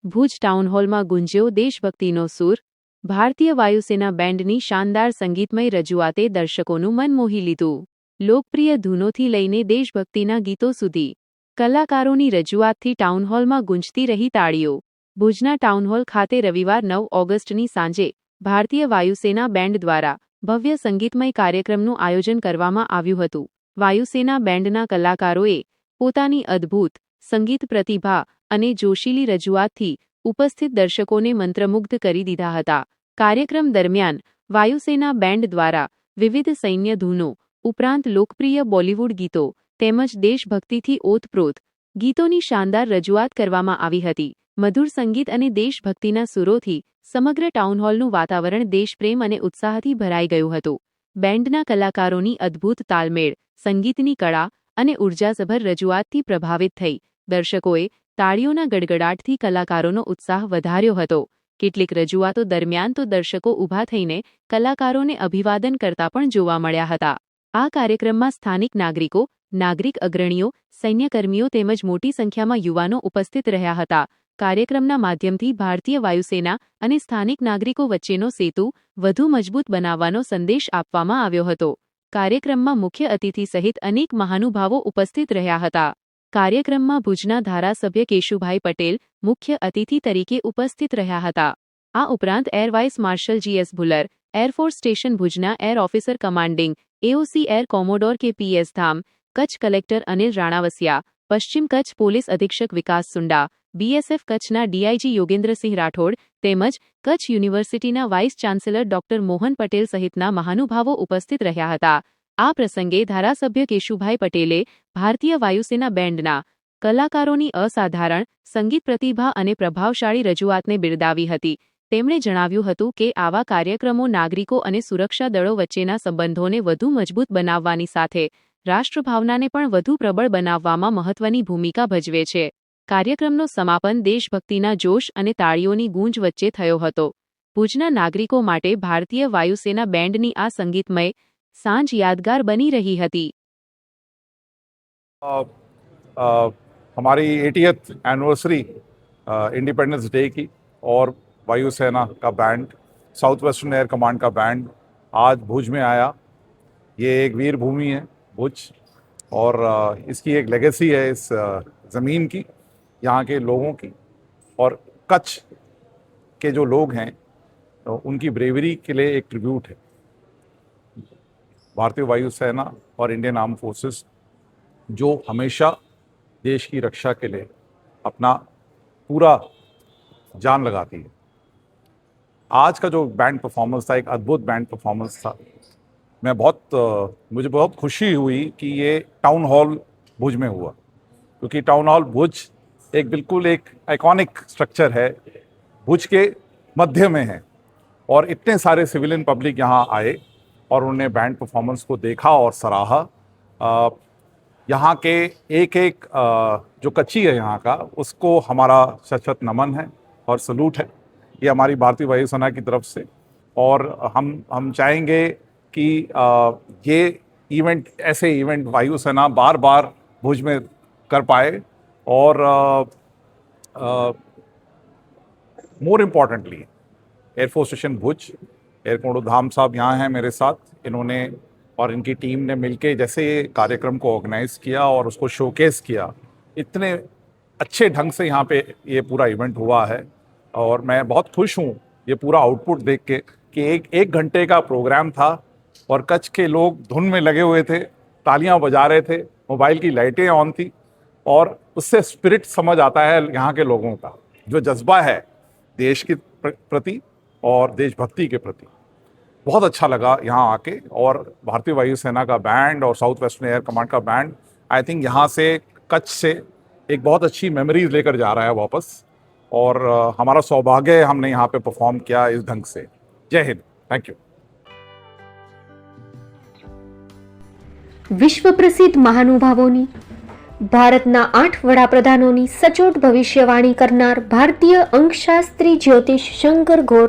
ભુજ ટાઉનહોલમાં ગુંજ્યો દેશભક્તિનો સૂર. ભારતીય વાયુસેના બેન્ડની શાનદાર સંગીતમય રજૂઆતે દર્શકોનું મન મોહી લીધું. લોકપ્રિય ધૂનોથી લઈને દેશભક્તિના ગીતો સુધી કલાકારોની રજૂઆતથી ટાઉનહોલમાં ગુંજતી રહી તાળીઓ. ભુજના ટાઉનહોલ ખાતે રવિવાર 9 ઓગસ્ટની સાંજે ભારતીય વાયુસેના બેન્ડ દ્વારા ભવ્ય સંગીતમય કાર્યક્રમનું આયોજન કરવામાં આવ્યું હતું. વાયુસેના બેન્ડના કલાકારોએ પોતાની અદ્ભુત સંગીત પ્રતિભા અને જોશીલી રજૂઆતથી ઉપસ્થિત દર્શકોને મંત્રમુગ્ધ કરી દીધા હતા. કાર્યક્રમ દરમિયાન વાયુસેના બેન્ડ દ્વારા વિવિધ સૈન્ય ધૂનો ઉપરાંત લોકપ્રિય બોલિવૂડ ગીતો તેમજ દેશભક્તિથી ઓતપ્રોત ગીતોની શાનદાર રજૂઆત કરવામાં આવી હતી. મધુર સંગીત અને દેશભક્તિના સુરોથી સમગ્ર ટાઉનહોલનું વાતાવરણ દેશપ્રેમ અને ઉત્સાહથી ભરાઈ ગયું હતું. બેન્ડના કલાકારોની અદ્ભુત તાલમેળ, સંગીતની કળા અને ઉર્જાસભર રજૂઆતથી પ્રભાવિત થઈ દર્શકોએ તાળીઓના ગડગડાટથી કલાકારોનો ઉત્સાહ વધાર્યો હતો. કેટલીક રજૂઆતો દરમિયાન તો દર્શકો ઊભા થઈને કલાકારોને અભિવાદન કરતા પણ જોવા મળ્યા હતા. આ કાર્યક્રમમાં સ્થાનિક નાગરિકો, નાગરિક અગ્રણીઓ, સૈન્યકર્મીઓ તેમજ મોટી સંખ્યામાં યુવાનો ઉપસ્થિત રહ્યા હતા. કાર્યક્રમના માધ્યમથી ભારતીય વાયુસેના અને સ્થાનિક નાગરિકો વચ્ચેનો સેતુ વધુ મજબૂત બનાવવાનો સંદેશ આપવામાં આવ્યો હતો. કાર્યક્રમમાં મુખ્ય અતિથિ સહિત અનેક મહાનુભાવો ઉપસ્થિત રહ્યા હતા. કાર્યક્રમમાં ભુજના ધારાસભ્ય કેશુભાઈ પટેલ મુખ્ય અતિથિ તરીકે ઉપસ્થિત રહ્યા હતા. આ ઉપરાંત air vice marshal GS Bhullar, air force station ભુજના air officer commanding AOC air commodore KPS Dham, Kutch collector Anil Ranavasiya, પશ્ચિમ કચ્છ પોલીસ અધિક્ષક વિકાસ સુંડા, BSF કચ્છના DIG યોગેન્દ્રસિંહ રાઠોડ તેમજ કચ્છ યુનિવર્સિટીના vice chancellor doctor Mohan Patel સહિતના મહાનુભાવો ઉપસ્થિત રહ્યા હતા. આ પ્રસંગે ધારાસભ્ય કેશુભાઈ પટેલે ભારતીય વાયુસેના બેન્ડના કલાકારોની અસાધારણ સંગીત પ્રતિભા અને પ્રભાવશાળી રજૂઆતને બિરદાવી હતી. તેમણે જણાવ્યું હતું કે આવા કાર્યક્રમો નાગરિકો અને સુરક્ષા દળો વચ્ચેના સંબંધોને વધુ મજબૂત બનાવવાની સાથે રાષ્ટ્રભાવનાને પણ વધુ પ્રબળ બનાવવામાં મહત્વની ભૂમિકા ભજવે છે. કાર્યક્રમનો સમાપન દેશભક્તિના જોશ અને તાળીઓની ગૂંજ વચ્ચે થયો હતો. ભુજના નાગરિકો માટે ભારતીય વાયુસેના બેન્ડની આ સંગીતમય सांझ यादगार बनी रही हती. हमारी 80th एनिवर्सरी इंडिपेंडेंस डे की और वायुसेना का band, south western air command का बैंड आज भुज में आया. ये एक वीर भूमि है भुज और इसकी एक लेगेसी है इस ज़मीन की, यहाँ के लोगों की और कच्छ के जो लोग हैं उनकी ब्रेवरी के लिए एक ट्रिब्यूट है. भारतीय वायुसेना और इंडियन आर्म फोर्सेस जो हमेशा देश की रक्षा के लिए अपना पूरा जान लगाती है. आज का जो बैंड परफॉर्मेंस था एक अद्भुत बैंड परफॉर्मेंस था. मुझे बहुत खुशी हुई कि ये टाउन हॉल भुज में हुआ, क्योंकि टाउन हॉल भुज एक बिल्कुल एक आइकॉनिक स्ट्रक्चर है, भुज के मध्य में है और इतने सारे सिविलियन पब्लिक यहाँ आए और उन्होंने बैंड परफॉर्मेंस को देखा और सराहा. यहाँ के एक एक जो कच्ची है यहाँ का, उसको हमारा सशक्त नमन है और सलूट है. ये हमारी भारतीय वायुसेना की तरफ से और हम चाहेंगे कि ये इवेंट, ऐसे इवेंट वायुसेना बार बार भुज में कर पाए और मोर इम्पॉर्टेंटली एयरफोर्स स्टेशन भुज, एयर कोमोडोर धाम साहब यहाँ हैं मेरे साथ. इन्होंने और इनकी टीम ने मिलके जैसे ये कार्यक्रम को ऑर्गेनाइज़ किया और उसको शोकेस किया, इतने अच्छे ढंग से यहाँ पे ये पूरा इवेंट हुआ है और मैं बहुत खुश हूँ ये पूरा आउटपुट देख के कि एक घंटे का प्रोग्राम था और कच्छ के लोग धुन में लगे हुए थे, तालियां बजा रहे थे, मोबाइल की लाइटें ऑन थी और उससे स्पिरिट समझ आता है यहाँ के लोगों का जो जज्बा है देश के प्रति और देशभक्ति के प्रति. बहुत अच्छा लगा यहाँ आके और भारतीय वायुसेना का बैंड और साउथ वेस्टर्न एयर कमांड का बैंड आई थिंक यहाँ से कच्छ से एक बहुत अच्छी मेमोरीज लेकर जा रहा है वापस और हमारा सौभाग्य है हमने यहाँ पे परफॉर्म किया इस ढंग से. जय हिंद. Thank you. વિશ્વ પ્રસિદ્ધ મહાનુભાવોની, ભારતના 8 વડાપ્રધાનોની સચોટ ભવિષ્યવાણી કરનાર ભારતીય અંકશાસ્ત્રી જ્યોતિષ શંકર ગોર,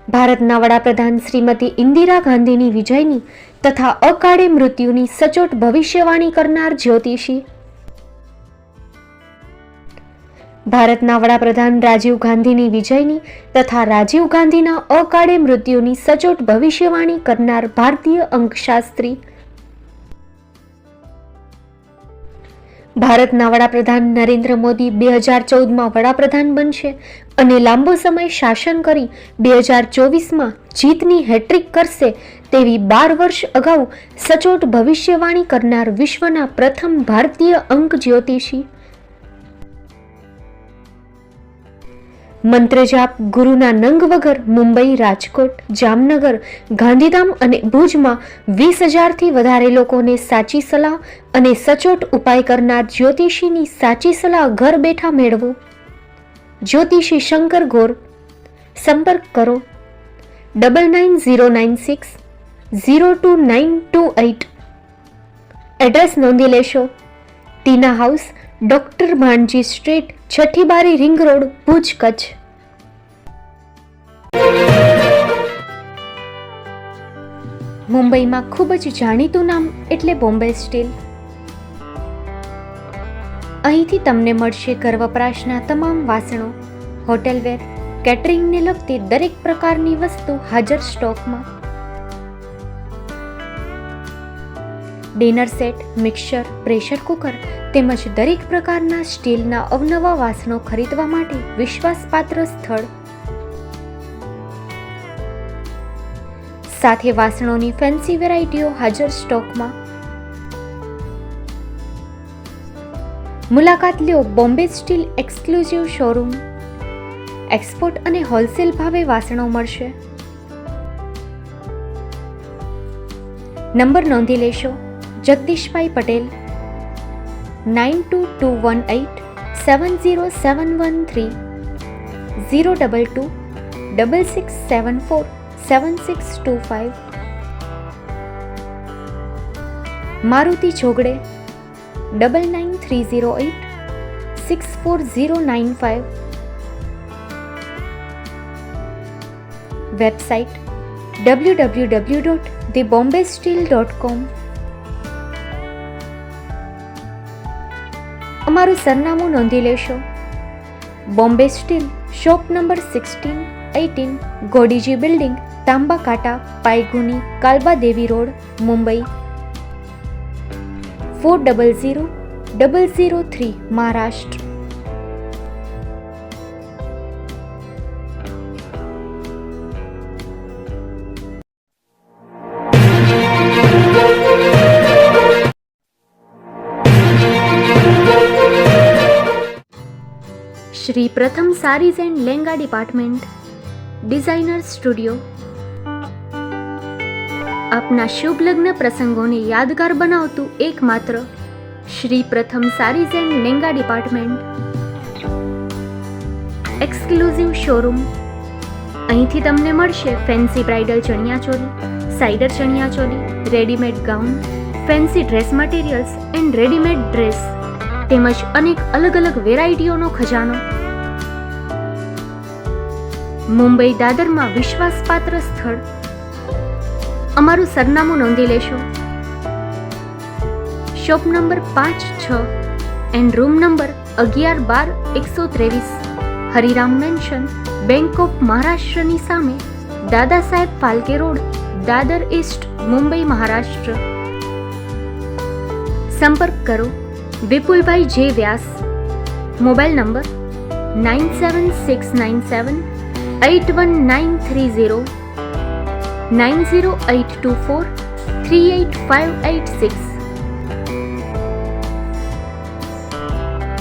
ભારતના વડાપ્રધાન શ્રીમતી ઇન્દિરા ગાંધીની વિજયની તથા અકાળે મૃત્યુની સચોટ ભવિષ્યવાણી કરનાર જ્યોતિષી, ભારતના વડાપ્રધાન રાજીવ ગાંધીની વિજયની તથા રાજીવ ગાંધીના અકાળે મૃત્યુની સચોટ ભવિષ્યવાણી કરનાર ભારતીય અંકશાસ્ત્રી. ભારતના વડાપ્રધાન નરેન્દ્ર મોદી 2014માં વડાપ્રધાન બનશે અને લાંબો સમય શાસન કરી 2024માં જીતની હેટ્રિક કરશે તેવી 12 વર્ષ અગાઉ સચોટ ભવિષ્યવાણી કરનાર વિશ્વના પ્રથમ ભારતીય અંક જ્યોતિષી. મંત્રજાપ ગુરુના નંગ વગર મુંબઈ, રાજકોટ, જામનગર, ગાંધીધામ અને ભુજમાં 20,000થી વધારે લોકોને સાચી સલાહ અને સચોટ ઉપાય કરનાર જ્યોતિષીની સાચી સલાહ ઘર બેઠા મેળવો. જ્યોતિષી શંકર ગોર. સંપર્ક કરો 9909602928. એડ્રેસ નોંધી લેશો. ટીના હાઉસ, ડોક્ટર ભાણજી સ્ટ્રીટ, છઠ્ઠી બારી, રિંગ રોડ, ભુજ, કચ્છ. મુંબઈમાં ખૂબ જ જાણીતું નામ એટલે બોમ્બે સ્ટીલ. અહીંથી તમને મળશે ઘર વપરાશના તમામ વાસણો, હોટેલવેર, કેટરિંગને લગતી દરેક પ્રકારની વસ્તુ હાજર સ્ટોકમાં. Dinner set, mixer, pressure cooker તેમજ દરેક પ્રકારના સ્ટીલના અવનવા વાસણો ખરીદવા માટે વિશ્વાસપાત્ર સ્થળ. સાથે વાસણોની ફેન્સી વેરાયટીઓ હાજર સ્ટોકમાં. મુલાકાત લ્યો Bombay steel exclusive showroom. Export અને હોલસેલ ભાવે વાસણો મળશે. નંબર નોંધી લેશો. જગદીશભાઈ પટેલ 9221870713 022 6674 7625. મારુતિ જોગડે 9930864095. Website www.thebombasteel.com. અમારું સરનામું નોંધી લેશો. Bombay steel, shop number 16-18, Godiji building, Tamba Kanta, Pydhonie, Kalba Devi road, Mumbai 400003, Maharashtra. Shri Pratham sarees and lenga department, designer studio. આપના શુભ લગ્ન પ્રસંગોને યાદગાર બનાવતું એકમાત્ર Shri Pratham sarees and lenga department. Exclusive showroom. અહીંથી તમને મળશે fancy bridal chaniya choli, cider chaniya choli, readymade gown, fancy dress materials and readymade dress તેમજ અનેક અલગ અલગ વેરાયટીઓનો ખજાનો. મુંબઈ દાદરમાં વિશ્વાસપાત્ર સ્થળ. અમારું સરનામું નોંધી લેશો. Shop number 5-6 and room number 11-12-123, Hariram mansion, bank of મહારાષ્ટ્રની સામે, દાદા સાહેબ ફાલ્કે રોડ, દાદર ઈસ્ટ, મુંબઈ, મહારાષ્ટ્ર. સંપર્ક કરો વિપુલભાઈ જે વ્યાસ. Mobile number 9769781930, 9082438586.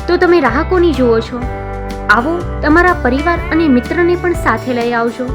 તો તમે રાહ કોની જુઓ છો? આવો, તમારા પરિવાર અને મિત્રને પણ સાથે લઈ આવજો.